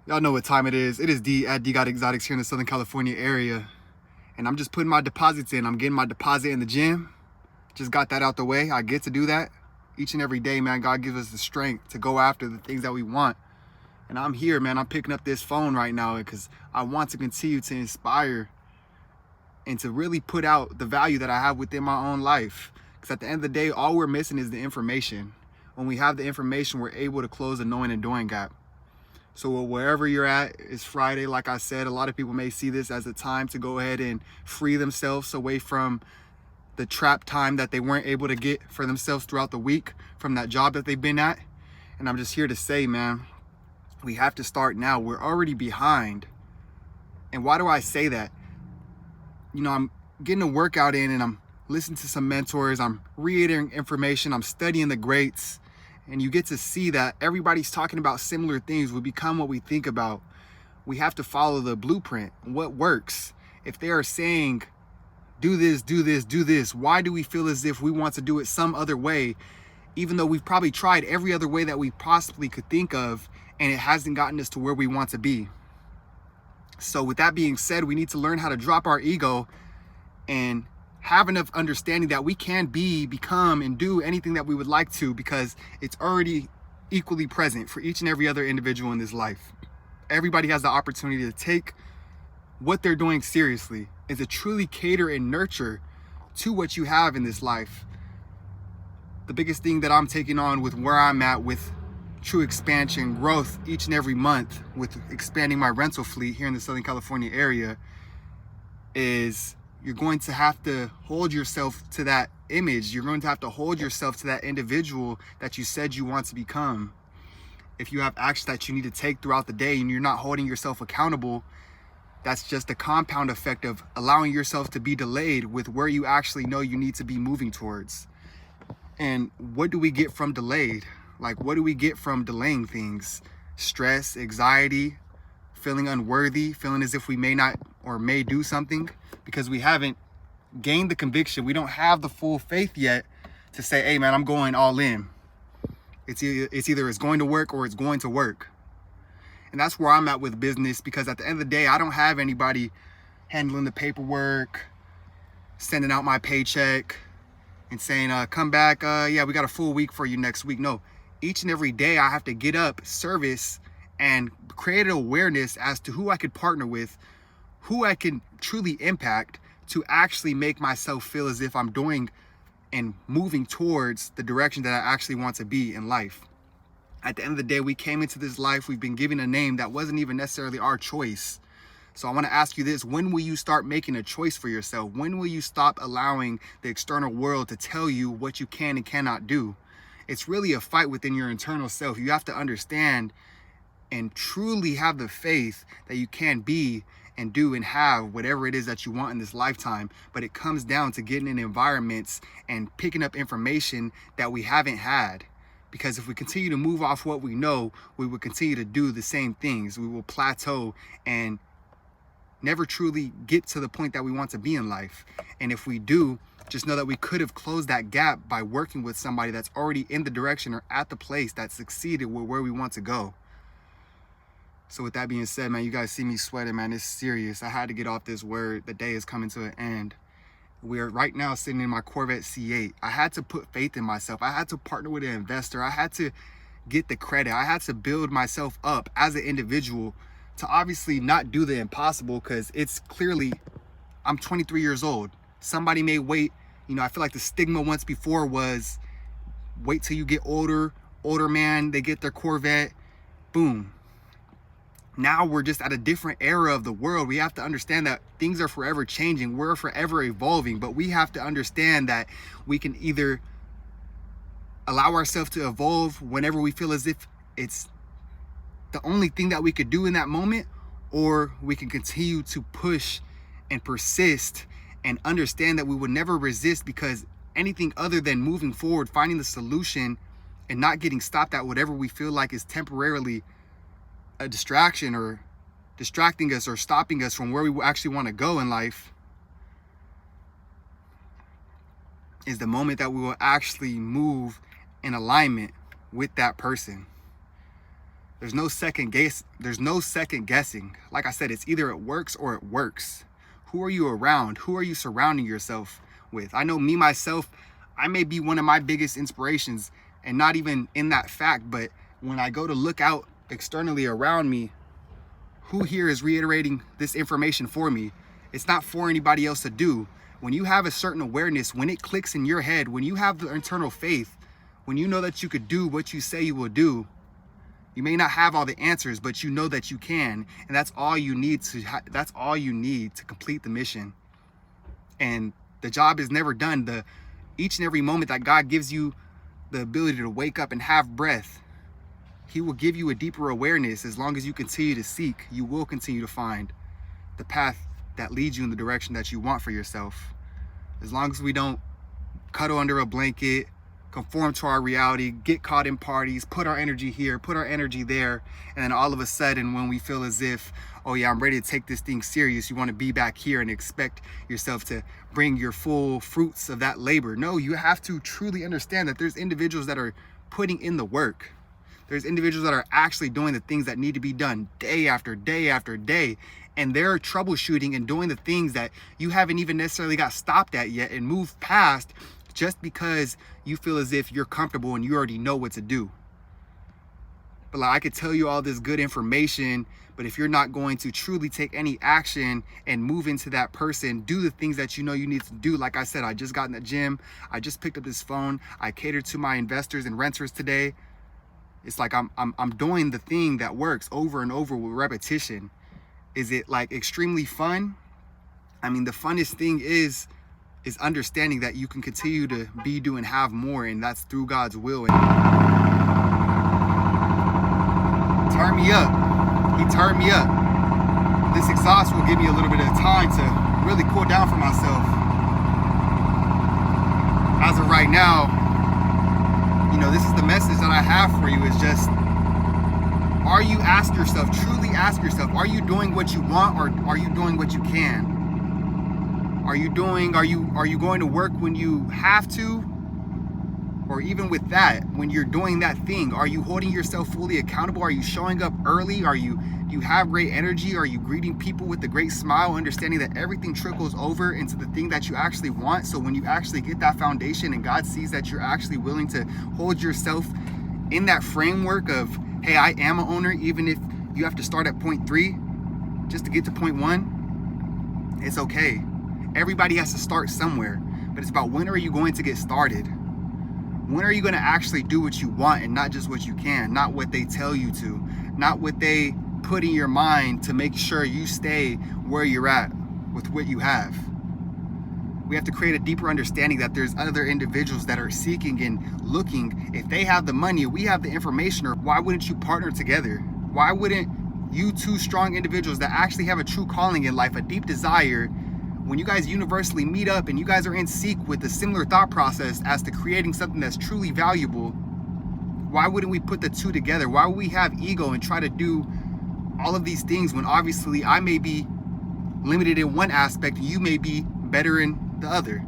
Y'all know what time it is. It is D at D Got Exotics here in the Southern California area. And I'm just putting my deposits in. I'm getting my deposit in the gym. Just got that out the way. I get to do that each and every day, man. God gives us the strength to go after the things that we want. And I'm here, man. I'm picking up this phone right now because I want to continue to inspire and to really put out the value that I have within my own life. Because at the end of the day, all we're missing is the information. When we have the information, we're able to close the knowing and doing gap. So wherever you're at, it's Friday. Like I said, a lot of people may see this as a time to go ahead and free themselves away from the trap time that they weren't able to get for themselves throughout the week from that job that they've been at. And I'm just here to say, man, we have to start now. We're already behind. And why do I say that? You know, I'm getting a workout in and I'm listening to some mentors. I'm reiterating information. I'm studying the greats. And you get to see that everybody's talking about similar things. We become what we think about. We have to follow the blueprint, what works. If they are saying, do this, do this, do this, why do we feel as if we want to do it some other way, even though we've probably tried every other way that we possibly could think of, and it hasn't gotten us to where we want to be? So with that being said, we need to learn how to drop our ego and have enough understanding that we can become, and do anything that we would like to, because it's already equally present for each and every other individual in this life. Everybody has the opportunity to take what they're doing seriously and to truly cater and nurture to what you have in this life. The biggest thing that I'm taking on with where I'm at with true expansion, growth each and every month with expanding my rental fleet here in the Southern California area is you're going to have to hold yourself to that image. You're going to have to hold yourself to that individual that you said you want to become. If you have actions that you need to take throughout the day and you're not holding yourself accountable, that's just a compound effect of allowing yourself to be delayed with where you actually know you need to be moving towards. And what do we get from delayed? Like, what do we get from delaying things? Stress, anxiety, feeling unworthy, feeling as if we may not or may do something because we haven't gained the conviction. We don't have the full faith yet to say, hey man, I'm going all in. It's either it's going to work or it's going to work. And that's where I'm at with business, because at the end of the day, I don't have anybody handling the paperwork, sending out my paycheck and saying, come back. Yeah, we got a full week for you next week. No, each and every day I have to get up, service, and create an awareness as to who I could partner with, who I can truly impact to actually make myself feel as if I'm doing and moving towards the direction that I actually want to be in life. At the end of the day, we came into this life, we've been given a name that wasn't even necessarily our choice. So I want to ask you this: when will you start making a choice for yourself? When will you stop allowing the external world to tell you what you can and cannot do? It's really a fight within your internal self. You have to understand and truly have the faith that you can be and do and have whatever it is that you want in this lifetime. But it comes down to getting in environments and picking up information that we haven't had. Because if we continue to move off what we know, we will continue to do the same things. We will plateau and never truly get to the point that we want to be in life. And if we do, just know that we could have closed that gap by working with somebody that's already in the direction or at the place that succeeded with where we want to go. So with that being said, man, you guys see me sweating, man. It's serious. I had to get off this word. The day is coming to an end. We're right now sitting in my Corvette C8. I had to put faith in myself. I had to partner with an investor. I had to get the credit. I had to build myself up as an individual to obviously not do the impossible, because it's clearly, I'm 23 years old. Somebody may wait. You know, I feel like the stigma once before was wait till you get older man, they get their Corvette, boom. Now we're just at a different era of the world. We have to understand that things are forever changing. We're forever evolving, but we have to understand that we can either allow ourselves to evolve whenever we feel as if it's the only thing that we could do in that moment, or we can continue to push and persist and understand that we will never resist, because anything other than moving forward, finding the solution and not getting stopped at whatever we feel like is temporarily a distraction or distracting us or stopping us from where we actually want to go in life, is the moment that we will actually move in alignment with that person. There's no second guessing. Like I said, it's either it works or it works. Who are you around? Who are you surrounding yourself with? I know me, myself, I may be one of my biggest inspirations, and not even in that fact, but when I go to look out externally around me, who here is reiterating this information for me? It's not for anybody else to do. When you have a certain awareness, when it clicks in your head, when you have the internal faith, when you know that you could do what you say you will do, you may not have all the answers, but you know that you can, and that's all you need to complete the mission. And the job is never done. Each and every moment that God gives you the ability to wake up and have breath, he will give you a deeper awareness. As long as you continue to seek, you will continue to find the path that leads you in the direction that you want for yourself. As long as we don't cuddle under a blanket, conform to our reality, get caught in parties, put our energy here, put our energy there, and then all of a sudden when we feel as if, oh yeah, I'm ready to take this thing serious, you want to be back here and expect yourself to bring your full fruits of that labor. No, you have to truly understand that there's individuals that are putting in the work. There's individuals that are actually doing the things that need to be done day after day after day. And they're troubleshooting and doing the things that you haven't even necessarily got stopped at yet and moved past, just because you feel as if you're comfortable and you already know what to do. But like, I could tell you all this good information, but if you're not going to truly take any action and move into that person, do the things that you know you need to do. Like I said, I just got in the gym. I just picked up this phone. I catered to my investors and renters today. It's like I'm doing the thing that works over and over with repetition. Is it like extremely fun? I mean, the funnest thing is understanding that you can continue to be, do, and have more, and that's through God's will. And turn me up. He turned me up. This exhaust will give me a little bit of time to really cool down for myself. As of right now, you know, this is the message that I have for you, is just, are you, truly ask yourself, are you doing what you want, or are you doing what you can? Are you going to work when you have to? Or even with that, when you're doing that thing, are you holding yourself fully accountable? Are you showing up early? Do you have great energy? Are you greeting people with a great smile, understanding that everything trickles over into the thing that you actually want? So when you actually get that foundation and God sees that you're actually willing to hold yourself in that framework of, hey, I am an owner, even if you have to start at point 3 just to get to point 1, it's okay. Everybody has to start somewhere, but it's about, when are you going to get started? When are you going to actually do what you want, and not just what you can, not what they tell you to, not what they put in your mind to make sure you stay where you're at with what you have. We have to create a deeper understanding that there's other individuals that are seeking and looking. If they have the money, we have the information, or why wouldn't you partner together? Why wouldn't you two strong individuals that actually have a true calling in life, a deep desire, when you guys universally meet up and you guys are in sync with a similar thought process as to creating something that's truly valuable, why wouldn't we put the two together? Why would we have ego and try to do all of these things when obviously I may be limited in one aspect, you may be better in the other?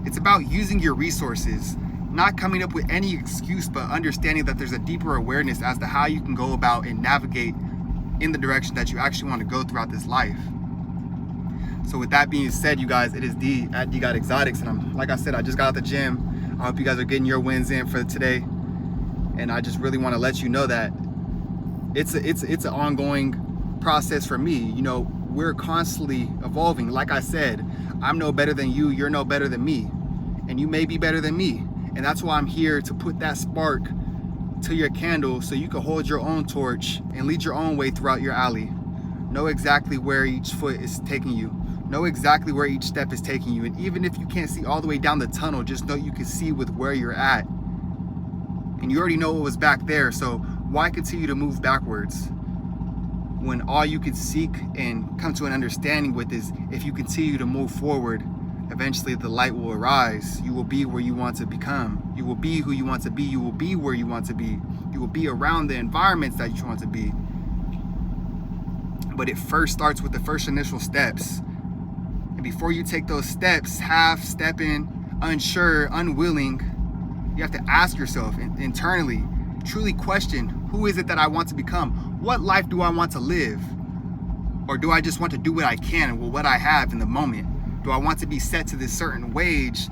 It's about using your resources, not coming up with any excuse, but understanding that there's a deeper awareness as to how you can go about and navigate in the direction that you actually want to go throughout this life. So with that being said, you guys, it is D at D Got Exotics, and like I said, I just got out the gym. I hope you guys are getting your wins in for today, and I just really want to let you know that it's an ongoing process for me. You know, we're constantly evolving. Like I said, I'm no better than you, you're no better than me, and you may be better than me, and that's why I'm here to put that spark to your candle so you can hold your own torch and lead your own way throughout your alley. Know exactly where each foot is taking you. Know exactly where each step is taking you. And even if you can't see all the way down the tunnel, just know you can see with where you're at. And you already know what was back there, so why continue to move backwards when all you can seek and come to an understanding with is, if you continue to move forward, eventually the light will arise. You will be where you want to become. You will be who you want to be. You will be where you want to be. You will be around the environments that you want to be. But it first starts with the first initial steps. And before you take those steps, half-stepping, unsure, unwilling, you have to ask yourself internally, truly question, who is it that I want to become? What life do I want to live? Or do I just want to do what I can with what I have in the moment? Do I want to be set to this certain wage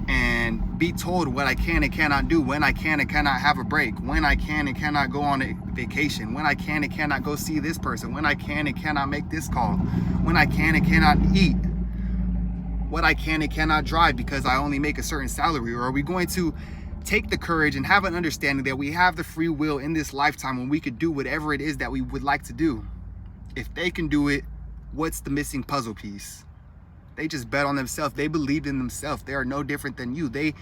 and be told what I can and cannot do, when I can and cannot have a break, when I can and cannot go on a vacation, when I can and cannot go see this person, when I can and cannot make this call, when I can and cannot eat, what I can and cannot drive because I only make a certain salary? Or are we going to take the courage and have an understanding that we have the free will in this lifetime when we could do whatever it is that we would like to do? If they can do it, what's the missing puzzle piece? They just bet on themselves. They believed in themselves. They are no different than you. They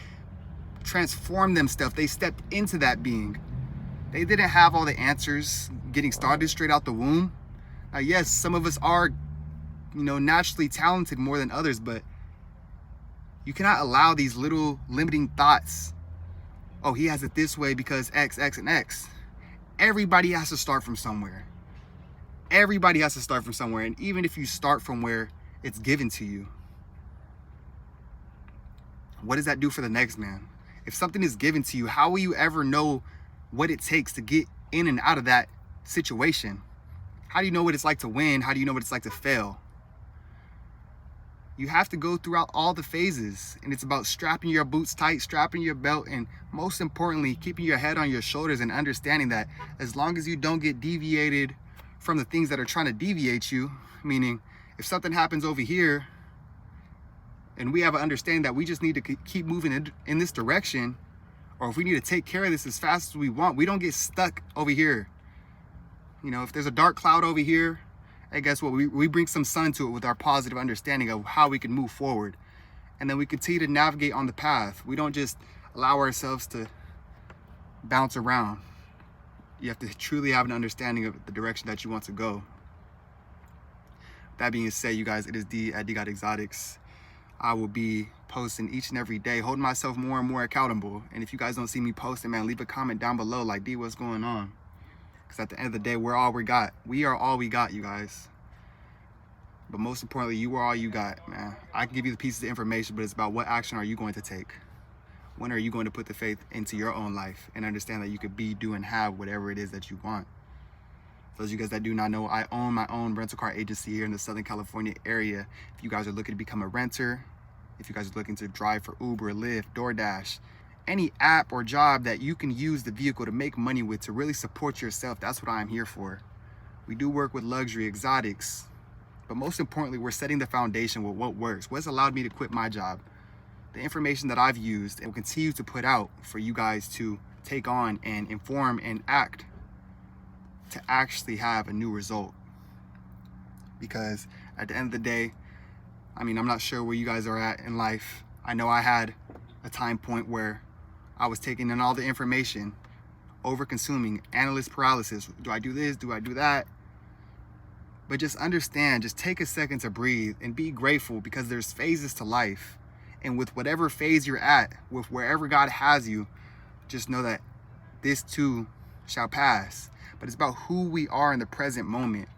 transformed themselves. They stepped into that being. They didn't have all the answers getting started straight out the womb. Yes, some of us are, naturally talented more than others, but you cannot allow these little limiting thoughts. Oh, he has it this way because X, X, and X. Everybody has to start from somewhere. Everybody has to start from somewhere. And even if you start from where it's given to you, what does that do for the next man? If something is given to you, how will you ever know what it takes to get in and out of that situation? How do you know what it's like to win? How do you know what it's like to fail? You have to go throughout all the phases, and it's about strapping your boots tight, strapping your belt, and most importantly, keeping your head on your shoulders and understanding that as long as you don't get deviated from the things that are trying to deviate you, meaning if something happens over here and we have an understanding that we just need to keep moving in this direction, or if we need to take care of this as fast as we want, we don't get stuck over here. If there's a dark cloud over here, hey, guess what? We bring some sun to it with our positive understanding of how we can move forward. And then we continue to navigate on the path. We don't just allow ourselves to bounce around. You have to truly have an understanding of the direction that you want to go. That being said, you guys, it is D at D Got Exotics. I will be posting each and every day, holding myself more and more accountable. And if you guys don't see me posting, man, leave a comment down below like, D, what's going on? Because at the end of the day, we're all we got. We are all we got, you guys. But most importantly, you are all you got, man. I can give you the pieces of information, but it's about what action are you going to take? When are you going to put the faith into your own life and understand that you could be, do, and have whatever it is that you want? For those of you guys that do not know, I own my own rental car agency here in the Southern California area. If you guys are looking to become a renter, if you guys are looking to drive for Uber, Lyft, DoorDash, any app or job that you can use the vehicle to make money with, to really support yourself, that's what I'm here for. We do work with luxury, exotics, but most importantly, we're setting the foundation with what works. What's allowed me to quit my job? The information that I've used and will continue to put out for you guys to take on and inform and act to actually have a new result. Because at the end of the day, I'm not sure where you guys are at in life. I know I had a time point where I was taking in all the information, over consuming, analyst paralysis. Do I do this? Do I do that? But just understand, just take a second to breathe and be grateful, because there's phases to life. And with whatever phase you're at, with wherever God has you, just know that this too shall pass. But it's about who we are in the present moment.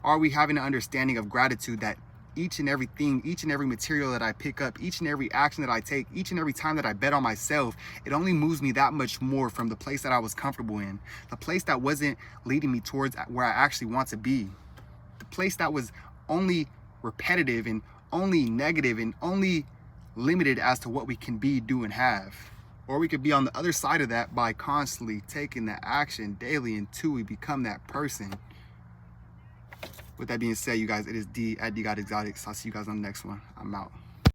Are we having an understanding of gratitude that each and everything, each and every material that I pick up, each and every action that I take, each and every time that I bet on myself, it only moves me that much more from the place that I was comfortable in, the place that wasn't leading me towards where I actually want to be, the place that was only repetitive and only negative and only limited as to what we can be, do, and have. Or we could be on the other side of that by constantly taking the action daily until we become that person. With that being said, you guys, it is D at D Got Exotics. I'll see you guys on the next one. I'm out.